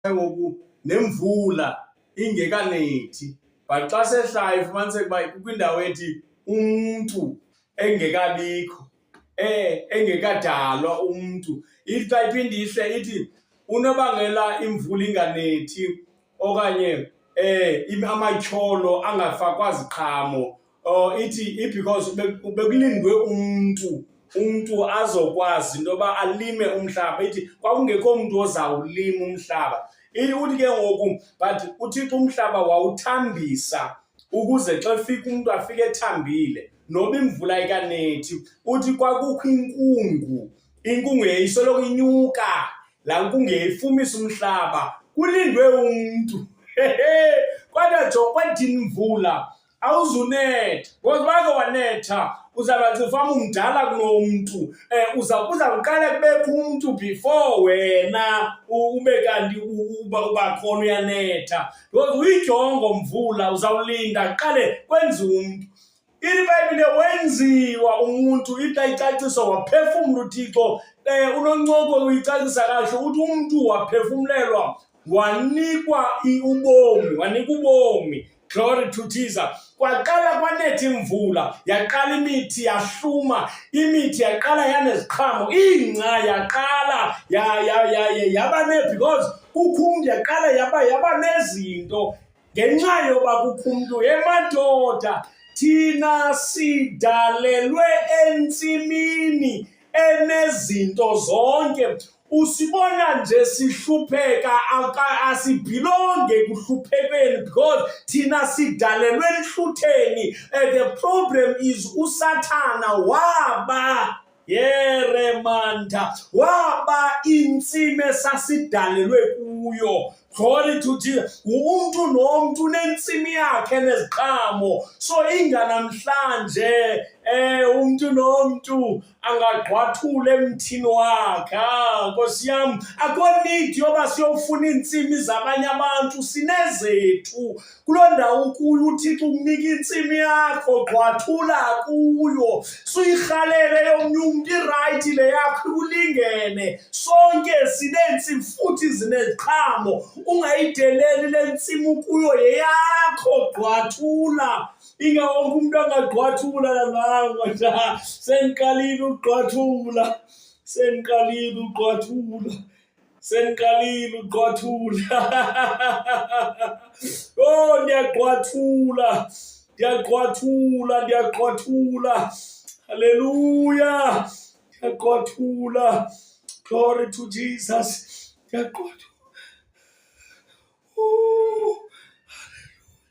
ngoku nemvula ingekanethi, but xa sehlayo ufumaniseke uba kwindawo ethi umntu engekabikho, engekadalwa umntu. Ithi xa iphinde ihle ithi unobangela imvula inganethi okanye amatyholo angafakwa ziqhamo, ithi because bekulindwe umntu azokwazi into yoba alime umhlaba. Ithi kwakungekho mntu ozawulima umhlaba. Uthi ke ngoku but uThixo umhlaba wawuthambisa ukuze xa efika umntu afike ethambile noba imvula ayikanethi. Uthi kwakukho inkungu, inkungu yayisoloko inyuka, laa nkungu yayifumisa umhlaba, kulindwe umntu. Kodwa jonga kwathini imvula awuzunetha, because ubake wanetha uzawuba ufama umdala kunomntu. Uzawuqala kubekho umntu before wena ube kanti uba khona uyanetha, because uyijongo mvula uzawulinda qale kwenziwe umntu. iBhayibhile wenziwa umuntu, ithi icaciso waphefumla uThixo. uNoncoko uyicacisa kahle uthi umntu waphefumlelwa wanikwa ubomi. Glory to Jesus. Kwaqala kwanetha imvula, yaqala imithi yahluma, imithi yaqala yaneziqhamo, ingca yaqala yaba because kukho umntu, yaqala yaba nezinto ngenxa yoba kukho umntu. Madoda, thina sidalelwe entsimini enezinto zonke. Usibona nje sihlupheka, asibhilonge ekuhluphekeni because thina sidalelwe enhlutheni. The problem is uSathana waba intsimi esasidalelwe kuyo. Glory to Jesus. Umntu nomntu unentsimi yakhe eneziqhamo. So inganamhlanje umntu nomntu angagqwathula emthini wakhe. Nkosi yam, akho need yoba siyofuna iintsimi zabanye abantu, sinezethu. Kuloo ndawo ukuyo uThixo ukunika intsimi yakho, gqwathula kuyo. Suyirhalele yomnye umntu, irayithi le yakho ikulingene. Sonke sineentsimi futhi zineziqhamo. Ungayideleli le ntsimi ukuyo yeyakho, gqwathula. Ingawonke umntu angagqwathula nanganga. Sendiqalile ugqwathula. Oh, ndiyagqwathula. Hallelujah. Ndiyagqwathula. Glory to Jesus. Ndiyagqwathula.